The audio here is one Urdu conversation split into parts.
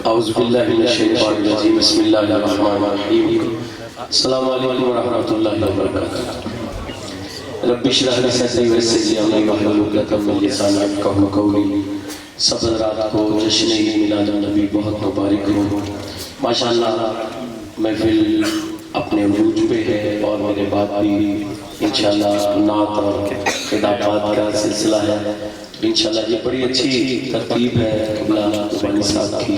اعوذ باللہ من الشیطان الرجیم بسم اللہ الرحمن الرحیم السلام علیکم ورحمۃ اللہ وبرکاتہ رب اشرح لی صدری ویسر لی امری واحلل عقدۃ من لسانی یفقہوا قولی سب حضرات کو جشن عید میلاد النبی بہت مبارک ہو۔ ماشاءاللہ محفل اپنے عروج پہ ہے اور میرے بعد بھی انشاءاللہ نعت اور خطابات کا سلسلہ ہے۔ انشاءاللہ یہ بڑی اچھی ترتیب ہے قبلہ بانی صاحب کی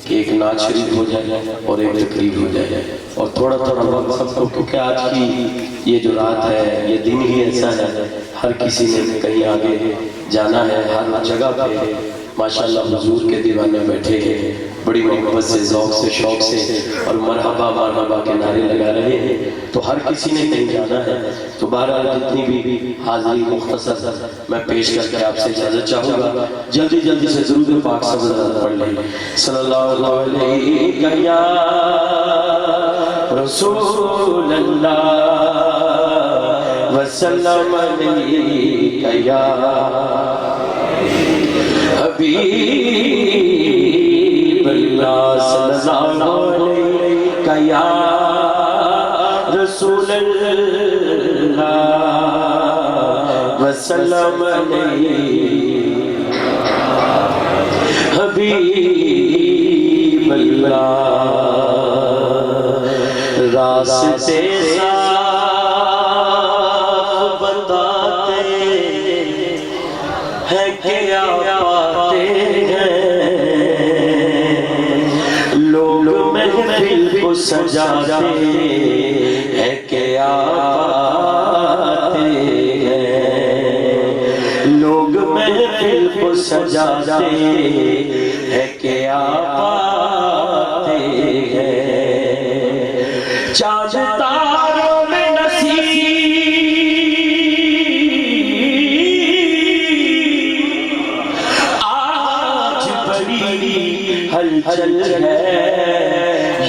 کہ ایک نعت شریف ہو جائے اور ایک تقریب ہو جائے اور تھوڑا تھوڑا وقت سب کو، کیونکہ آج کی یہ جو رات ہے یہ دن ہی ایسا ہے، ہر کسی نے کہیں آگے جانا ہے، ہر جگہ پہ ماشاءاللہ حضور کے دیوانے بیٹھے ہیں، بڑی محبت سے، ذوق سے، شوق سے اور مرحبا مرحبا کے نعرے لگا رہے ہیں، تو ہر کسی نے کہیں جانا ہے۔ تو بہرحال جتنی بھی حاضری مختصر میں پیش کر کے آپ سے اجازت چاہوں گا، جلدی جلدی سے درود پاک سب حضرات پڑھ لیں۔ صلی اللہ علیہ یا رسول اللہ وسلم علیہ یا حبیب اللہ صلی اللہ علیہ یا رسول اللہ وسلم علیہ حبیب اللہ راستے صاف بتاتے ہیں کیا پاتے ہیں، لوگ محفل کو سجاتے ہیں کیا پاتے ہیں، لوگ محفل کو سجاتے ہیں کیا پاتے ہیں، چاند تاروں میں نصیب آج بڑی ہلچل ہے،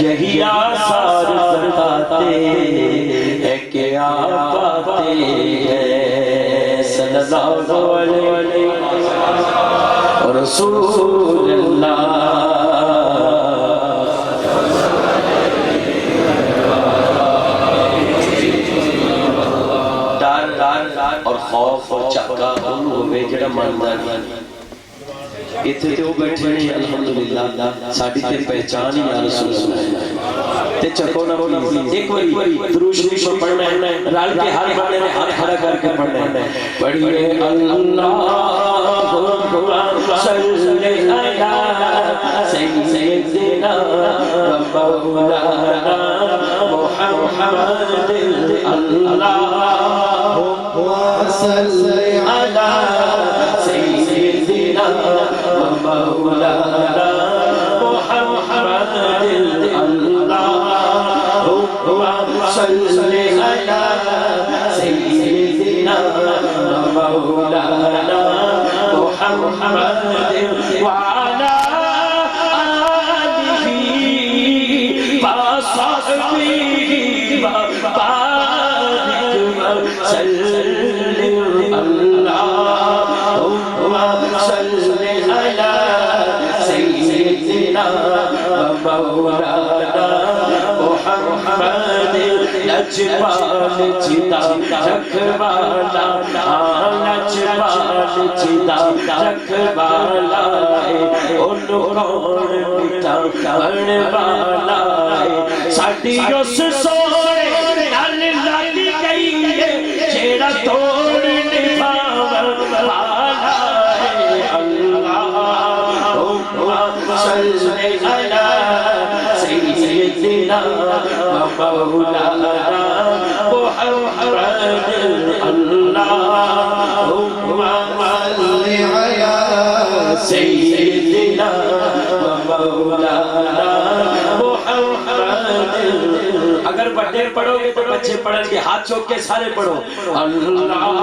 یہی آثار بتاتے ہیں کیا پاتے ہیں، صلی اللہ علیہ رسول اللہ۔ اور خوف اور چاکا ان ہوئے جڑا ماندا نہیں، اتھے تے وہ بیٹھے ہیں الحمدللہ ساڈی تے پہچان ہی یا رسول اللہ تے چکو نہ پلیز ایک باری درود شریف پڑھنا ہے، رل کے ہر بندے نے ہاتھ کھڑا کر کے پڑھنا ہے، پڑھیے اللہم صلی علی سیدنا و مولانا محمد، اللہم صلی علی سیدنا و مولانا محمد، اللہم صلی علی سیدنا و مولانا محمد وعلی آلہ وصحبہ وبارک وسلم، اللہم صلی علی سیدنا و مولانا محمد، لجپال چتا رکھوالا، لجپال چتا رکھوالا، ان کون مٹا کرنے والا، ساڈی اس سونے نال لگ گئی ہے جیڑا توڑ نبھاون والا ہے، اللہم صلی علی سیدنا و مولانا محمد، اللہم صلی علی سیدنا و مولانا محمد۔ اگر بڑے پڑھو گے تو بچے پڑھیں گے، ہاتھ چوک کے سارے پڑھو، اللہم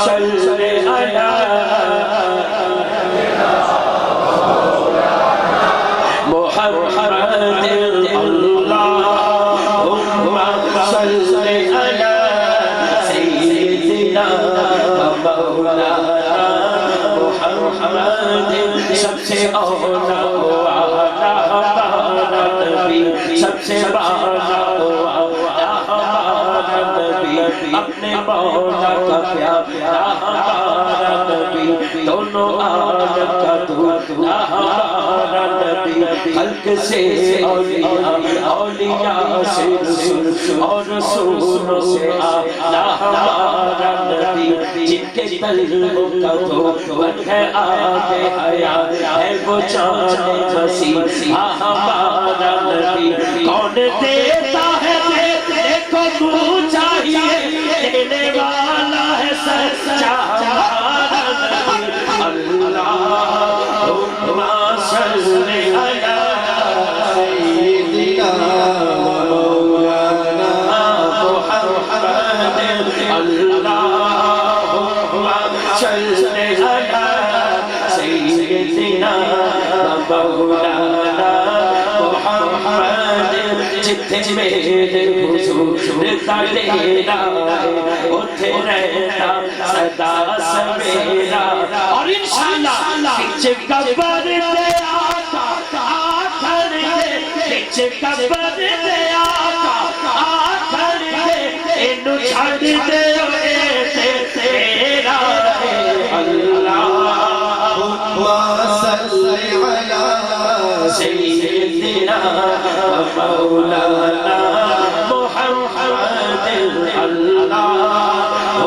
صلی علی محمد، اللہم صلی علی سیدنا و مولانا محمد، سب سے اول بالا والا ہمارا نبی سب سے بالا والا ہمارا نبی اپنے مولا کا پیارا ہمارا نبی دونوں عالم کا دھولا ہمارا نبی خلق سے اولیاء اولیاء سے رسول اور رسولوں سے آلہ ہمارا نبی جن کے قلبوں کا دھوکہ ہے آگے حیات ہے وہ جان مسیح ہمارا نبی کون دیتا ہے دیکھو منہ چاہیے دینے والا ہے سچا ہمارا نبی اللہم صلی علی سیدنا مولانا محمد اللہم صلی علی سیدنا مولانا محمد جتنے میرے حضور کا لینا اتھے رہنا صدا سمیرا اور انشاءاللہ پیچھے قبر دے آقا آخر دے پیچھے قبر دے آقا آخر دے انو چھڑ دے تیرا اللہم صلی علی سیدنا مولانا محمد اللہم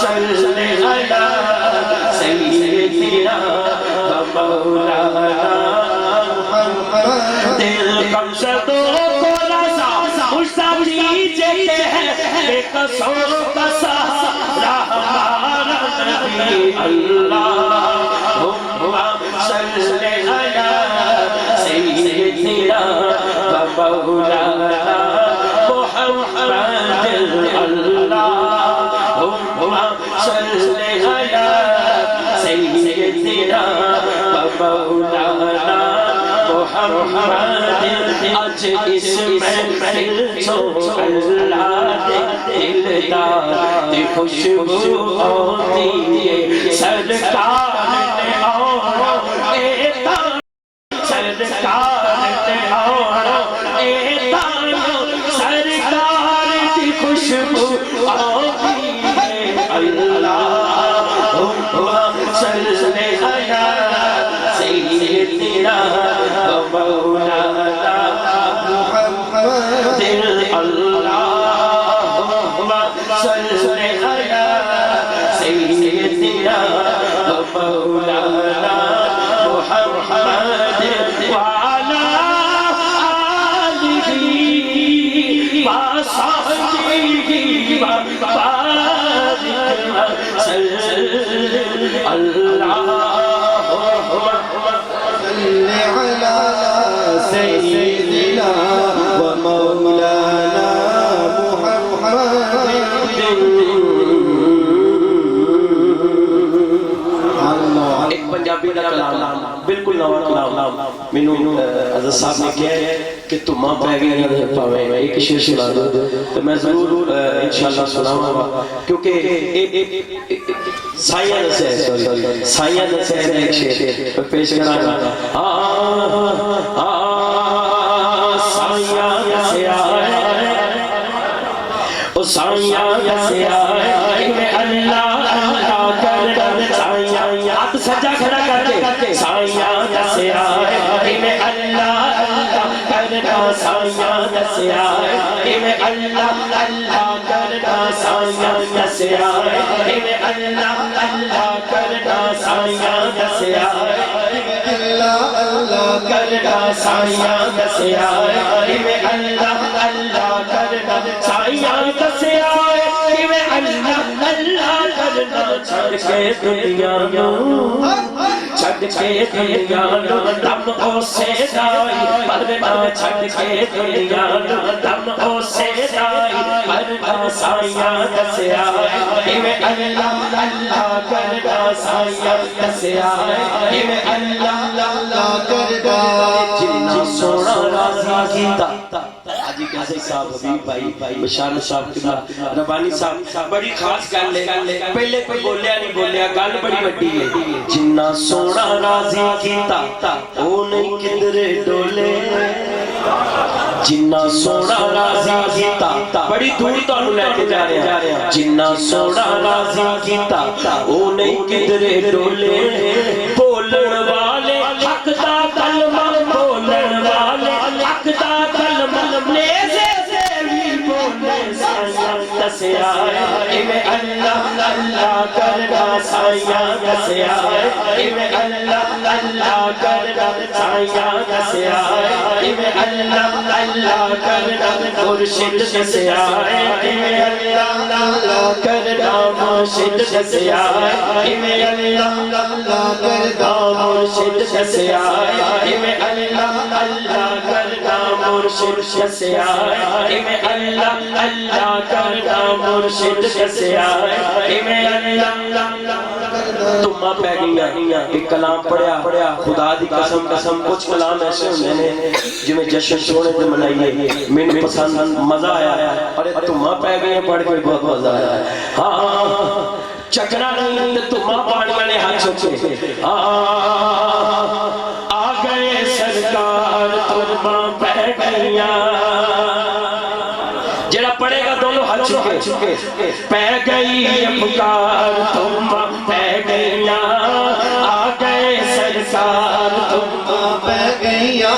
صلی علی سیدنا مولانا محمد دل کم شدوں کو رضا مجھتا دیجئے ہیں بے قصوں کا سہارا ہمارا نبی اللہم صلی علی سیدنا مولانا محمد اللہم صلی علی سیدنا مولانا محمد آج اس محفل کو اللہ دلدار دی خوشبو ہوتی ہے سرکار نے اور سرکار نے اور سرکار کی خوشبو ہوتی ہے اللہم صلی علی سیدنا مولانا محمد اللہم صلی علی سیدنا مولانا محمد وعلی آلہ وصحبہ وبارک وسلم اللہم صلی علی سیدنا ومولانا محمد ایک پنجابی کا کلام بالکل نوا کلام مینوں حضرت صاحب نے کہا ہے کہ تمہاں پہ گئے ہیں پاوے ایک شعر سنا دو تو میں ضرور انشاءاللہ سناؤں گا کیونکہ سائیاں دسے سائیاں دسے ایک شعر پیش کرا گا سائیاں دسے آئے او سائیاں دسے آئے میں اللہ کر سائیاں ہاتھ سجا کھڑا کر کے سائیاں دسے آئے میں اللہ کرنا سائیاں دسے آئے میں اللہ کرنا سائیاں دسے آئے میں اللہ کرنا سائیاں دسے آئے اللہ کرنا سائیاں دسے آئے میں اللہ کرنا سائیاں دسے آئے میں اللہ کرنا چھڑ کے دنیا چھڑ کے دنیا دم او سے دائی مرنا چھڑ کے دنیا دم او سے دائی مرنا سائیاں دسے آئے میں اللہ کرنا سائیاں دسے آئے میں اللہ کرنا جنہ سونا راضی کیتا حاجی قاسم صاحب حبیب بھائی بشارت صاحب قبلہ ربانی صاحب بڑی خاص گل لے پہلے کوئی بولیا نہیں بولیا گل بڑی وڈی ہے جنہ سونا راضی کیتا او نہیں کدرے ڈولے جنہ سونا راضی کیتا بڑی دور تو لے کے جا رہے ہیں جنہ سونا راضی کیتا او نہیں کدرے ڈولے بولن والے حق دا کلمہ بولن والے حق دا کلمہ نیزے سے بھی بولے سائیاں دسیا ایویں اللہ اللہ کرنا سائیاں دسیا ایویں اللہ اللہ کرنا سائیاں دسیا ایویں اللہ اللہ کرنا مرشد دسیا ایویں اللہ اللہ کرنا مرشد دسیا ایویں اللہ اللہ کرنا مرشد دسیا ایویں اللہ اللہ کرنا مرشد دسیا ایویں اللہ اللہ کرنا مرشد دسیا ایویں اللہ تمہ پہ گیا ایک کلام پڑھیا خدا دی قسم قسم کچھ کلام ایسے ہوندے نے جو میں جشن سونے دے منائیے میں پسند مزہ آیا اور تمہ پہ گیا پڑھ کے بہت مزہ آیا ہاں چکنا نہیں تمہ پاڑی والے ہاتھ چکے آ گئے سرکار تمہ پہ گیا جڑا پڑھے گا دونوں ہاتھ چکے پہ گئی پکار تمہ پہ گیا آ گئے سرکار تمہ پہ گیا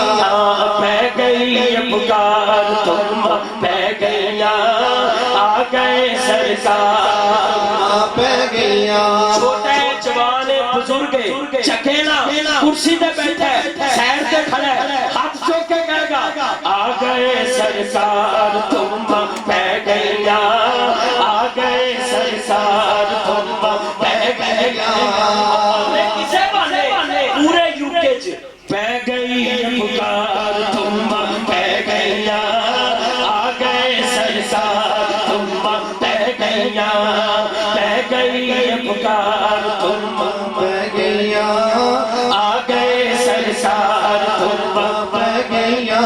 پہ گئی پکار تمہ پہ گیا آ گئے سرکار پہ گیا چھوٹے جوان بزرگ چکینا کرسی دے بیٹھے سیر دے کھڑے ہاتھ چوکے کہے گا آ گئے سرکار تمہ پہ گیا آ گئے سرکار تمہ پہ گیا کسے بانے پورے یوکے پہ گئی پکار تمہ پہ گیا آ گئے سرکار تمہ پہ گیا پہ گئی پکار تمہ پہ گیا آ گئے سرکار تمہ پہ گیا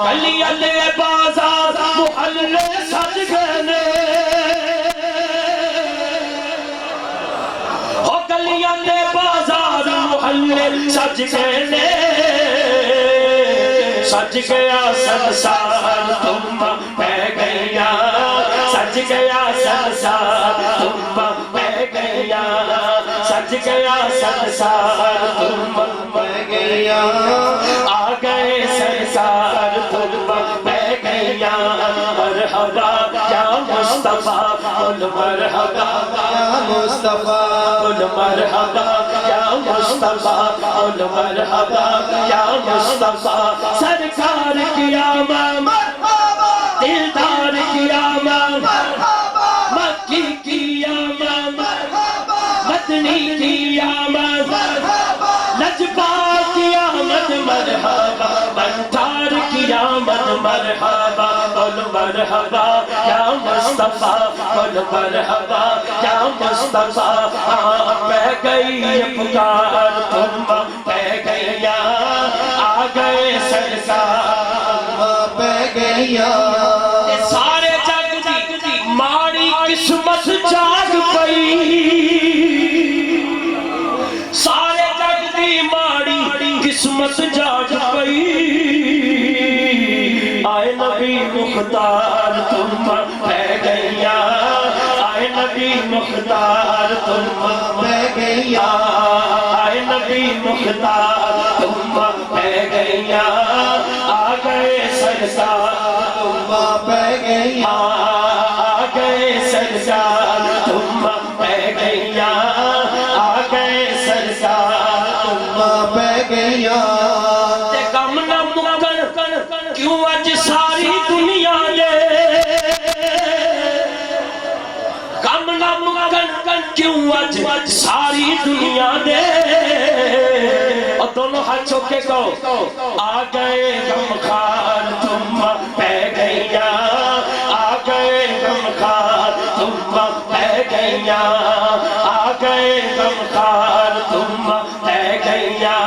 گلی والے بازار محلے سج گئے او گلی والے بازار محلے سج گئے سج گیا سنسار تمہ پہ گیا سج گیا سنسار تمہ پہ گیا سج گیا سنسار تمہ پہ گیا آ گئے سرکار تمہ پہ گیا مرحبا یا مصطفیٰ قل مرحبا یا مصطفیٰ قل مرحبا یا مصطفیٰ قل مرحبا یا مصطفیٰ سرکار کی آمد دلدار کی آمد مکی کی آمد مدنی کی آمد نجبہ کی آمد مرحبا بنٹار کی آمد مرحبا قل مرحبا یا مصطفیٰ قل مرحبا یا مصطفیٰ پہ گئی پکار تمہ پہ گیا آ گئے سرکار پہ گیا سارے جگ دی ماڑی قسمت جاگ پئی سارے جگ دی ماڑی قسمت جاگ پئی آئے نبی مختار تمہ پہ گیا آئے نبی مختار تمہ پہ گیا آئے نبی مختار تمہ پہ گیا آ گئے سرکار تمہ پہ گیا آ گئے سرکار تمہ پہ گیا آ گئے سرکار تمہ پہ گیا تے کم نہ مکن کیوں اج ساری دنیا دے کم نہ مکن کیوں اج ساری دنیا دے اور دونوں ہاتھ چوکے کہو آ گئے غمخوار تمہ پہ گیا آ گئے غمخوار تمہ پہ گیا آ گئے غمخوار تمہ پہ گیا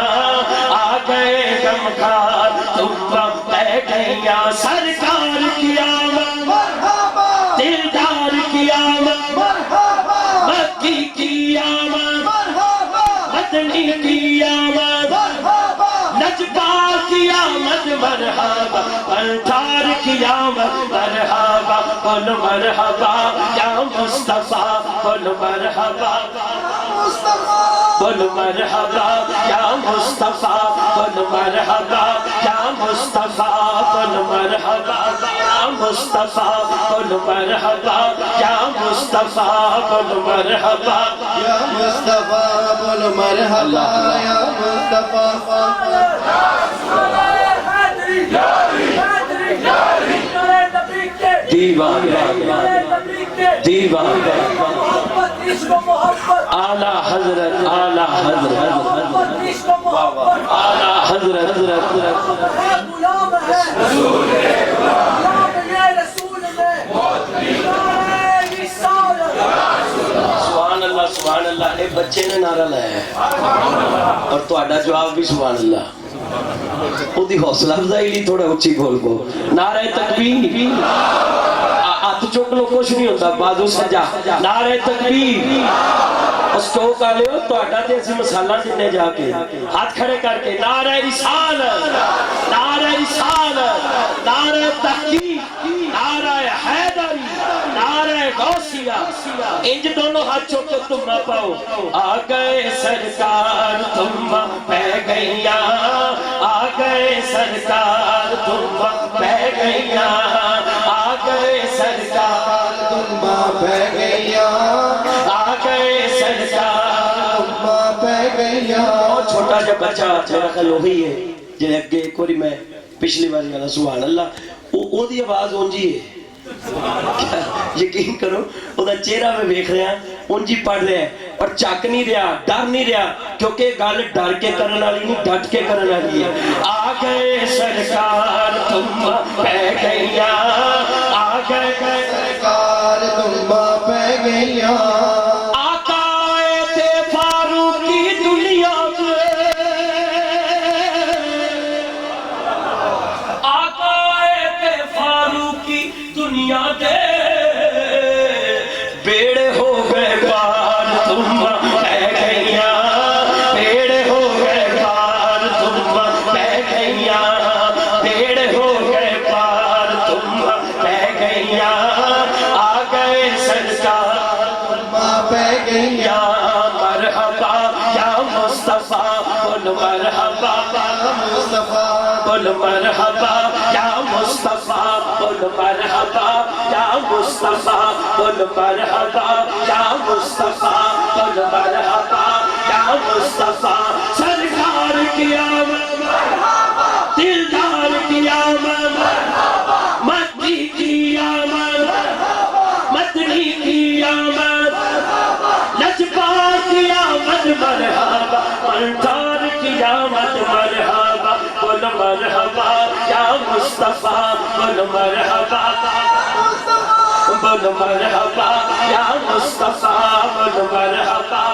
آ گئے غمخوار تمہ پہ گئیاں سرکار کی آمد دلدار کی آمد مکی کی آمد مدنی کی آمد نجبار کی آمد مرحبا پنٹھار کی آمد مرحبا قل مرحبا یا مصطفیٰ قل مرحبا قل مرحبا یا مصطفیٰ قل مرحبا یا مصطفیٰ قل مرحبا یا مصطفیٰ قل مرحبا یا مصطفیٰ قل مرحبا یا مصطفیٰ قل مرحبا یا مصطفیٰ دیوان دیوان اعلیٰ حضرت اعلیٰ حضرت اعلیٰ حضرت سبحان اللہ سبحان اللہ. ایک بچے نے نعرہ لایا ہے اور تو آڈا جواب بھی سبحان اللہ. وہ دی حوصلہ افزائی لی تھوڑا اچھی بول کو. نعرہ تکبیر ہاتھ چوک لو کچھ نہیں ہوتا بازو سجا. نعرہ تکبیر اس چوک آ لے ہو تو آڈا تے ایسی مسالہ دینے جا کے ہاتھ کھڑے کر کے نعرہ رسالت نعرہ رسالت نعرہ تحقیق نعرہ حیدری نعرہ غوثیہ. انج دونوں ہاتھ چوک کے تم پاؤ. آ گئے سرکار تم پہ گئیاں آ گئے سرکار تم پہ گئیاں آ گئے سرکار تم پہ گئیاں آ گئے سرکار تم پہ گئیاں. اور چھوٹا جا بچہ میرا خیال وہی ہے جنہیں اگے ایک واری میں پچھلی باری والا سبحان اللہ وہ دی آواز اونجی ہے. یقین کرو وہ دا چہرہ میں دیکھ رہے ہیں اونجی پڑھ رہے ہیں اور چاک نہیں رہا ڈر نہیں رہا کیونکہ گل ڈر کے کرنے والی نہیں ڈٹ کے کرنے والی ہے. آ گئے سرکار تم پہ گئیاں آ گئے سرکار تم پہ گئیاں آقا تھے فاروق کی دنیا میں آقا تھے فاروق کی دنیا دے بیڑے ہو گئے پار تم پہ گئیاں بیڑے ہو گئے پار تم پہ گئیاں بیڑے ہو گئے پار تم پہ گئیاں آ گئے سرکار تم پہ گئیاں یا مرحبا یا مصطفیٰ قل مرحبا مصطفیٰ قل مرحبا یا مصطفیٰ قل مرحبا یا مصطفیٰ قل مرحبا یا مصطفیٰ قل مرحبا یا مصطفیٰ. سرکار کی آمد دلدار کی آمد مکی کی آمد مدنی کی آمد نجبار کی آمد مرحبا پنٹھار کی آمد مرحبا قل مرحبا یا مصطفیٰ قل مرحبا قل مرحبا یا مصطفیٰ قل مرحبا.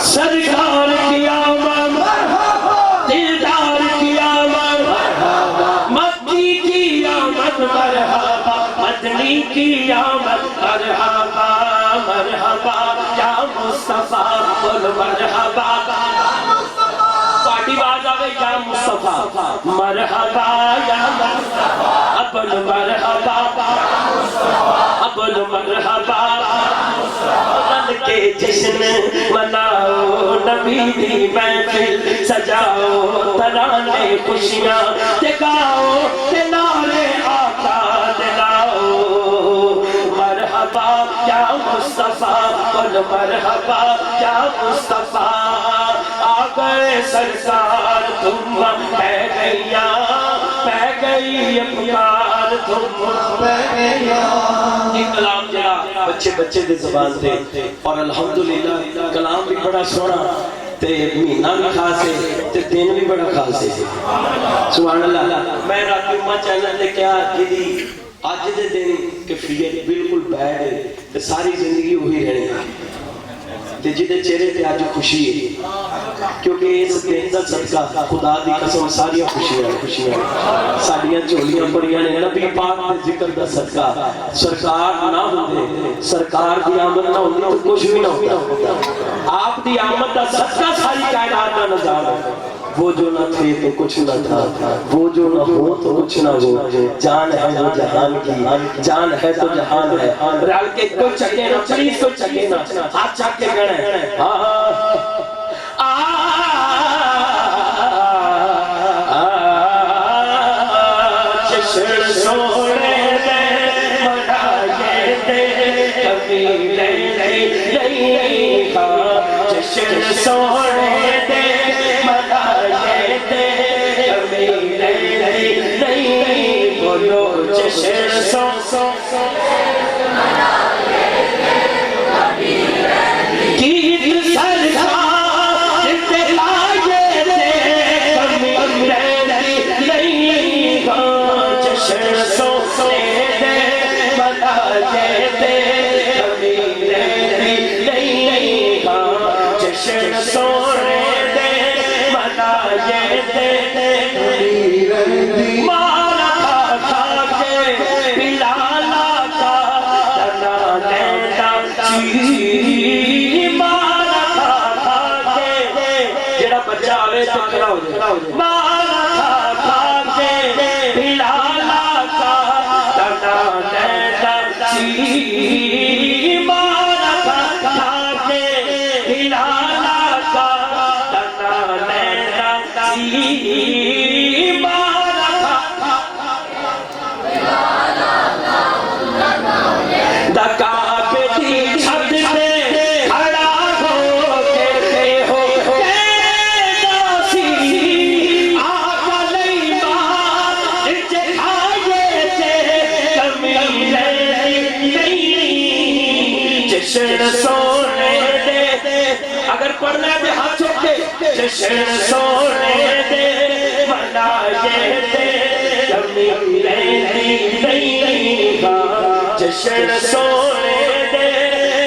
سرکار کی آمد دلدار کی آمد مکی کی آمد مرحبا مدنی کی آمد مرحبا مرحبا یا مصطفیٰ قل مرحبا. پارٹی باز آگئی یا مصطفیٰ مرحبا یا مصطفیٰ قل مرحبا قل مرحبا. کے جشن مناؤ نبی دی محفل سجاؤ ترانے خوشیاں جگاؤ تے نعرے آقا دلاؤ. مرحبا یا مصطفیٰ قل مرحبا یا مصطفیٰ. آ گئے سرکار تم پہ گئیاں گئی پکار یہ کلام جڑا بچے بچے دے زبان تھے اور الحمدللہ کلام بھی بڑا سونا تے مہینہ بھی خاص ہے تے دن بھی بڑا خاص ہے سبحان اللہ میں رات امہ چینل لے کیا جدی آج دے دن کیفیت بالکل بیڈ ہے تے ساری زندگی وہی رہنے تے جدے چہرے تے آج خوشی ہے کیونکہ اس دن دا صدقہ خدا دی قسم ساری خوشیاں ساڈیاں جھولیاں پڑیاں نے نبی پاک دے ذکر دا صدقہ سرکار نہ ہوندے سرکار دی آمد نہ ہوندی تو کچھ بھی نہ ہوتا آپ دی آمد دا صدقہ ساری کائنات کا نظارہ وہ جو نہ تھے تو کچھ نہ تھا وہ جو نہ ہو تو کچھ نہ ہو جان ہے وہ جہان کی جان ہے تو جہان ہے رال کے کوئی چکے نہ پلیز کوئی چکے نہ ہاتھ چاک کے گڑے چشن سوڑے دے منائے دے کبھی نہیں چشن سوڑے دے منائے دے کبھی نہیں بولو چشن سو اگر پڑھنا ہے ہاتھ چھوڑ کے جشن سونے دے منائے دے کمی نہیں گا جشن سونے دے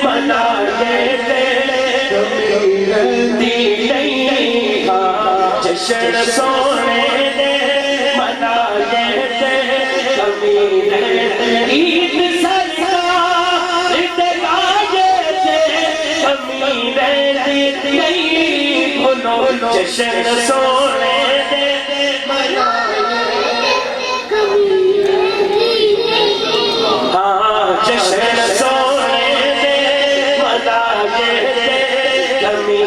منائے دے کمی نہیں گا جشن سونے دے منائے دے کمی عید سرکار اتگاہے دے کمی نہیں بھولو جشن سونے دے ہاں جشن سونے دے منائے دے کمی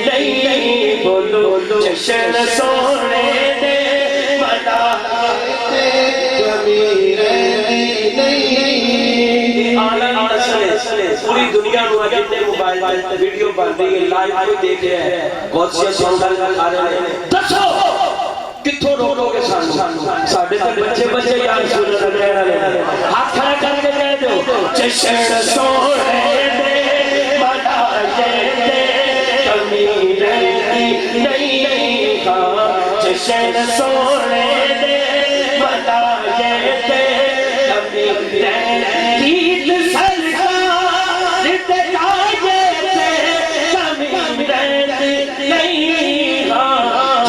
نہیں بولو جشن سونے دے منائے دے کمی نہیں پوری دنیا میں جتنے موبائل پر ویڈیو بن رہی ہے لائیو کوئی دیکھ رہا ہے بہت سی سونگل کھا رہے ہیں دسو کتھوں روکو گے سانو ساڈے تے بچے یاد سن رہے ہیں ہاتھ کھڑا کر کے کہہ دو جشن سونے دے منائے دے کمی نہیں گا جشن سونے دے منائے دے کمی عید سرکار اتگاہے دے کمی نہیں گا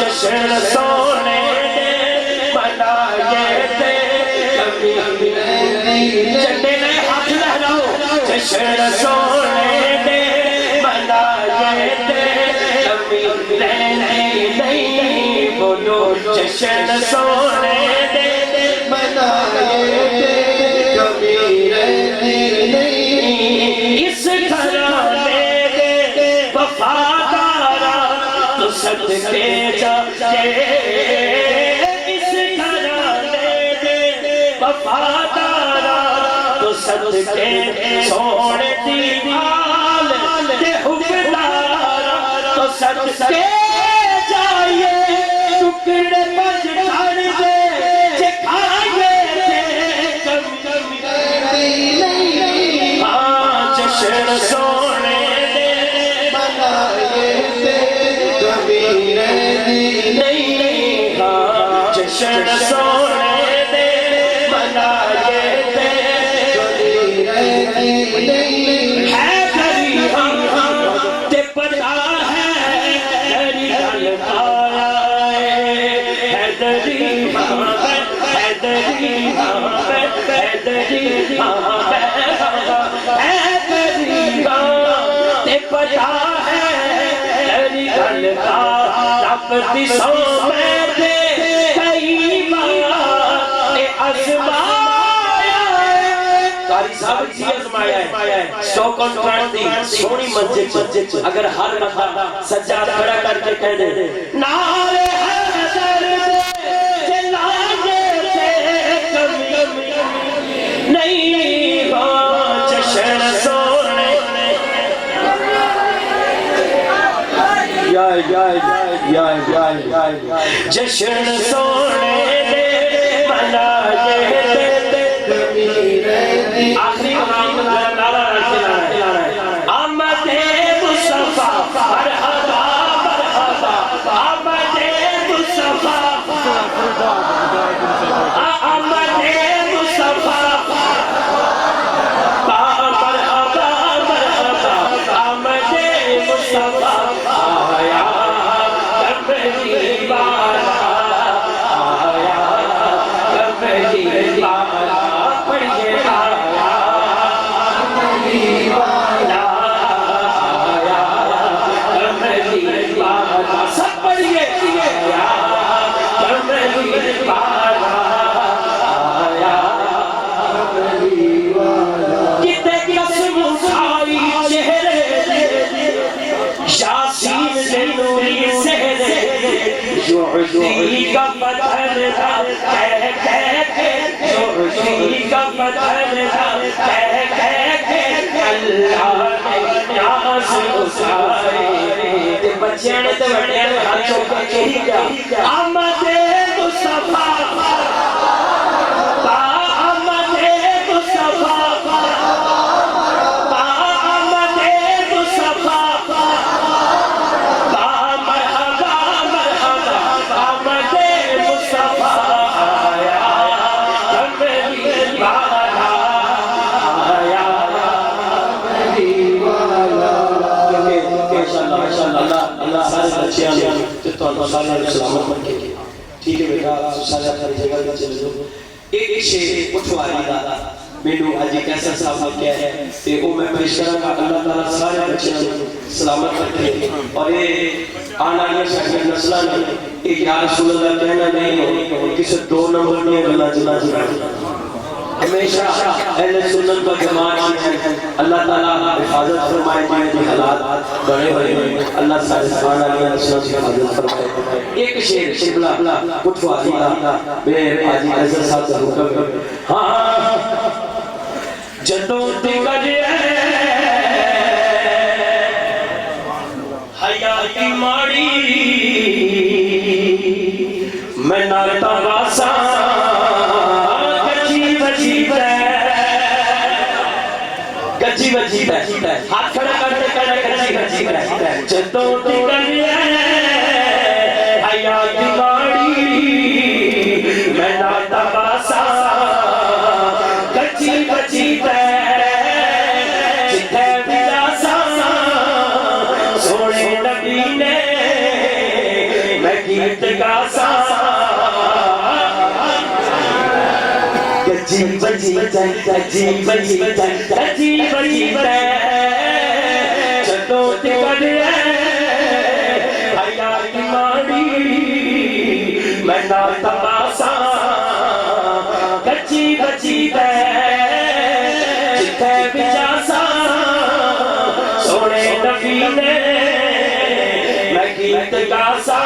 جشن سونے دے منائے دے کمی جھنڈے نے ہاتھ لہراؤ جشن سونے دے منائے دے کمی نہیں بولو جشن سونے دے منائے دے کمی نہیں اس گھرانے دے وفادارا تو صدقے جاتے اس گھرانے دے وفادارا تو صدقے سونے دیوال دے حکمدارا تو صدقے جائیے ٹکڑے پنج گھر دے جشن سونے دے منائے تے حیدری ہم تے پتا ہے تیری گل آیا حیدری ہم حیدری ہم حیدری ہم حیدری ہم تے پتا ہے تیری گل آیا رب دی سو میں دے کئی بار ازمایا قاری صاحب جی ازمایا ہے سٹاک آن ٹرینڈ دی سونی مسجد اگر ہر بندہ سجاد کھڑا کر کے کہہ دے نعرے حیدر دے جلانے سے کمی نہیں ہو جشن سونے جشن سونے دے منائے تے آخری کلام نعرہ چلانا ہے آمد مصطفیٰ مرحبا مرحبا آمد مصطفیٰ آمد مصطفیٰ مرحبا مرحبا آمد مصطفیٰ آیا کملی والا آیا کملی والا پڑھئے آیا کملی والا آیا کملی والا سب پڑھئے آیا کملی والا آیا کملی والا کتے قسم اٹھائی چہرے یاسین سے نوری سہرے یعطی کا پتھر تھا کہہ کہہ کے یعطی کا پتھر تھا کہہ کہہ کے اللہ نے ناز اٹھائے بچیاں نے تو بڑے ہاتھ چوکے کہی گیا آمد مصطفیٰ آمد مصطفیٰ آمد مصطفیٰ مرحبا مرحبا آمد مصطفیٰ آیا کملی والا آیا کملی والا اللہ سارے بچے آنے تو اللہ سارے سلامت بن کے ٹھیک ہے بیٹا سارے اپنی جگہ پر چلے جاؤ ایک شیر پٹھواری دادا مینو آج ایک ایسا صاحب کیا ہے کہ وہ میں پیش کروں گا اللہ تعالیٰ سارے بچے سلامت رکھے اور یہ آنا یہ شاید نسلہ نہیں ایک یا رسول اللہ کہنا نہیں ہو کسی دو نمبر نہیں اللہ جلا جلا ہمیشہ اہل سنت و جماعت ہے اللہ تعالیٰ حفاظت فرمائے جائے جی حالات بڑے بڑے اللہ سارے سبحانہ علیہ رسول کی حفاظت فرمائے ایک شیر شبلہ پٹھواری دا میرے آجی عزت صاحب سے حکم ہاں جدوں دیگر حیاتی ماڑی میں نارتا واسا گجی وجی ہے ہاتھ کھڑا کرتے کھڑا گجی وجی ہے جدوں دیگر حیاتی ماڑی میں نارتا واسا گجی وجی ہے جتھے بھی جاسا سونے نبی نے میں گیت گاسا گجی وجی ہے گجی وجی ہے گجی وجی ہے جدوں دیگر حیاتی ماڑی میں نارتا واسا گجی وجی ہے جتھے بھی جاسا سونے نبی نے میں گیت گاسا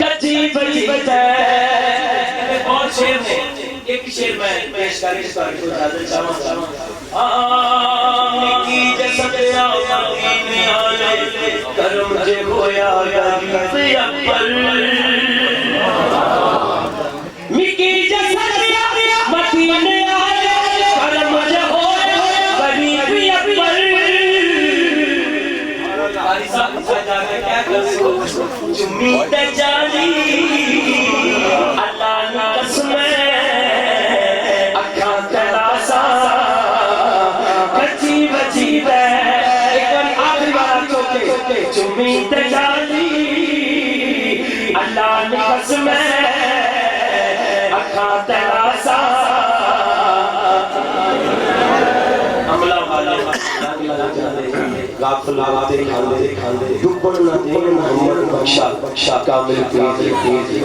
گجی وجی ہے اور شیر میں ایک شیر میں پیش کر اس پر کو زیادہ چاہوں نکی جسد آیا میں آلے کرم جے ہویا غریب اپل مکی جسد آیا مدینے آیا کرم جے ہویا غریب اپل قاری صاحب سجا کے کہہ چمی تے جالی اللہ نے قسم اکھاں تلاسا کچی بچی دے ایک بار آخری بار چوکے چمی تے جالی اللہ نے قسم اکھاں تلاسا عملہ والا غافل آتے کھاندے ڈبڑ نہ دے محمد بخشا کامل تیز